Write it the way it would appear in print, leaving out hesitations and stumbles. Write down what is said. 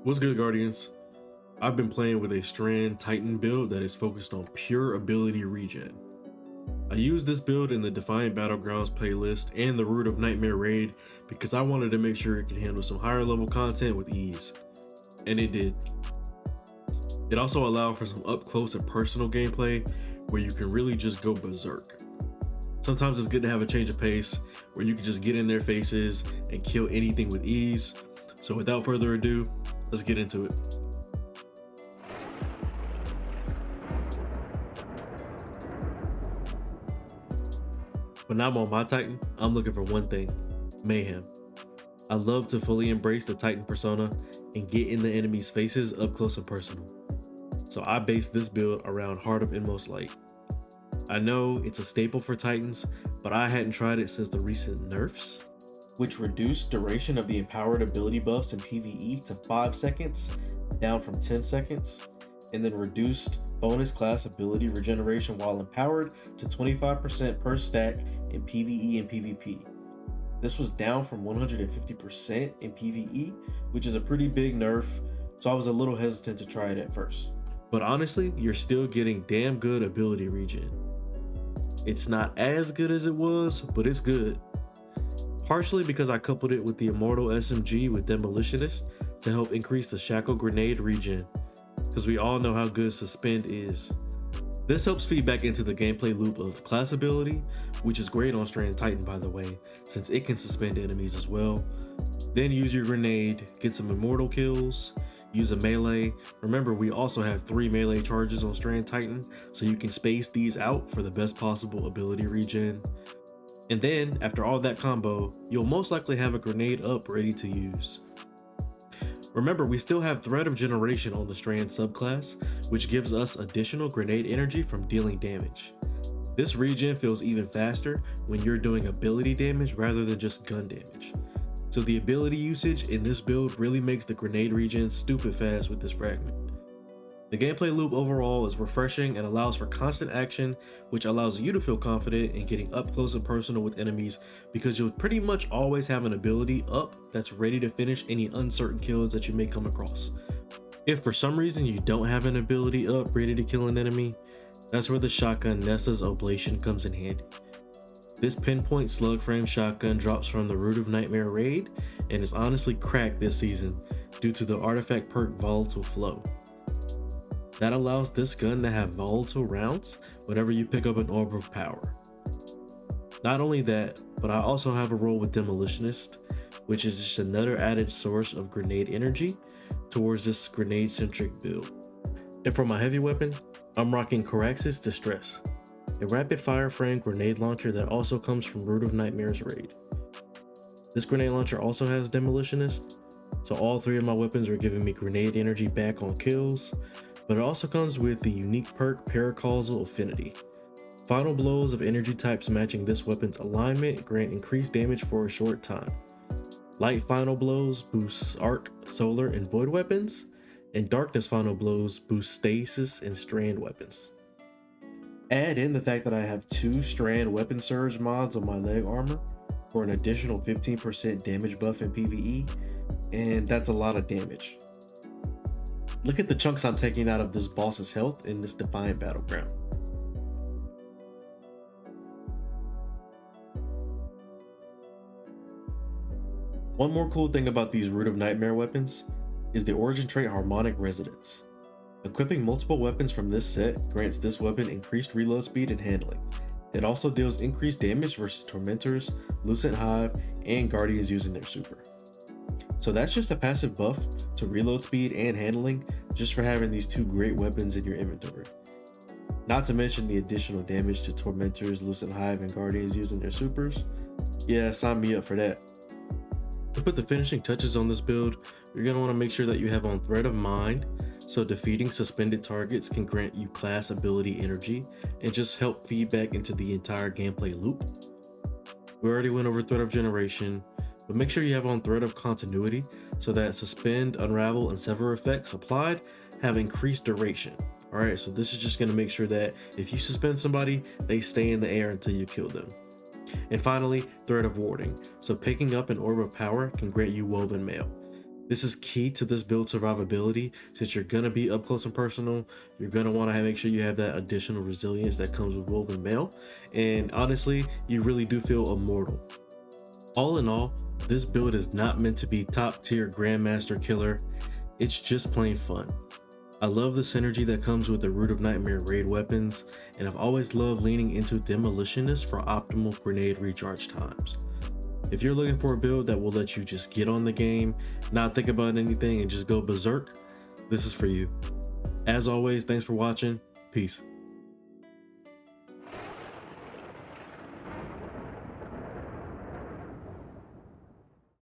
What's good, Guardians? I've been playing with a Strand Titan build that is focused on pure ability regen. I used this build in the Defiant Battlegrounds playlist and the Root of Nightmare raid because I wanted to make sure it could handle some higher level content with ease, and it did. It also allowed for some up close and personal gameplay where you can really just go berserk. Sometimes it's good to have a change of pace where you can just get in their faces and kill anything with ease. So without further ado, let's get into it. When I'm on my Titan, I'm looking for one thing: mayhem. I love to fully embrace the Titan persona and get in the enemy's faces up close and personal. So I based this build around Heart of Inmost Light. I know it's a staple for Titans, but I hadn't tried it since the recent nerfs, which reduced duration of the empowered ability buffs in PvE to 5 seconds, down from 10 seconds, and then reduced bonus class ability regeneration while empowered to 25% per stack in PvE and PvP. This was down from 150% in PvE, which is a pretty big nerf, so I was a little hesitant to try it at first. But honestly, you're still getting damn good ability regen. It's not as good as it was, but it's good. Partially because I coupled it with the Immortal SMG with Demolitionist to help increase the Shackle Grenade regen, because we all know how good Suspend is. This helps feed back into the gameplay loop of class ability, which is great on Strand Titan by the way, since it can suspend enemies as well. Then use your grenade, get some immortal kills, use a melee. Remember, we also have 3 melee charges on Strand Titan, so you can space these out for the best possible ability regen. And then, after all that combo, you'll most likely have a grenade up ready to use. Remember, we still have Thread of Generation on the Strand subclass, which gives us additional grenade energy from dealing damage. This regen feels even faster when you're doing ability damage rather than just gun damage. So the ability usage in this build really makes the grenade regen stupid fast with this fragment. The gameplay loop overall is refreshing and allows for constant action, which allows you to feel confident in getting up close and personal with enemies because you'll pretty much always have an ability up that's ready to finish any uncertain kills that you may come across. If for some reason you don't have an ability up ready to kill an enemy, that's where the shotgun Nessa's Oblation comes in handy. This pinpoint slug frame shotgun drops from the Root of Nightmare raid and is honestly cracked this season due to the artifact perk Volatile Flow. That allows this gun to have volatile rounds whenever you pick up an Orb of Power. Not only that, but I also have a role with Demolitionist, which is just another added source of grenade energy towards this grenade-centric build. And for my heavy weapon, I'm rocking Corax's Distress, a rapid-fire frame grenade launcher that also comes from Root of Nightmare's raid. This grenade launcher also has Demolitionist, so all 3 of my weapons are giving me grenade energy back on kills, but it also comes with the unique perk Paracausal Affinity. Final blows of energy types matching this weapon's alignment grant increased damage for a short time. Light final blows boosts arc, solar, and void weapons, and darkness final blows boost stasis and strand weapons. Add in the fact that I have 2 strand weapon surge mods on my leg armor for an additional 15% damage buff in PvE, and that's a lot of damage. Look at the chunks I'm taking out of this boss's health in this Defiant Battleground. One more cool thing about these Root of Nightmare weapons is the origin trait Harmonic Residence. Equipping multiple weapons from this set grants this weapon increased reload speed and handling. It also deals increased damage versus Tormentors, Lucent Hive, and Guardians using their super. So that's just a passive buff to reload speed and handling just for having these 2 great weapons in your inventory. Not to mention the additional damage to Tormentors, Lucent Hive, and Guardians using their supers. Yeah, sign me up for that. To put the finishing touches on this build, you're going to want to make sure that you have on Thread of Mind, so defeating suspended targets can grant you class ability energy and just help feed back into the entire gameplay loop. We already went over Thread of Generation, but make sure you have on Thread of Continuity so that Suspend, Unravel, and Sever effects applied have increased duration. Alright, so this is just going to make sure that if you suspend somebody, they stay in the air until you kill them. And finally, Thread of Warding, so picking up an Orb of Power can grant you Woven Mail. This is key to this build survivability, since you're gonna be up close and personal. You're gonna want to make sure you have that additional resilience that comes with woven mail, and honestly, you really do feel immortal. All in all, this build is not meant to be top tier Grandmaster killer, it's just plain fun. I love the synergy that comes with the Root of Nightmare raid weapons, and I've always loved leaning into Demolitionist for optimal grenade recharge times. If you're looking for a build that will let you just get on the game, not think about anything, and just go berserk, this is for you. As always, thanks for watching. Peace.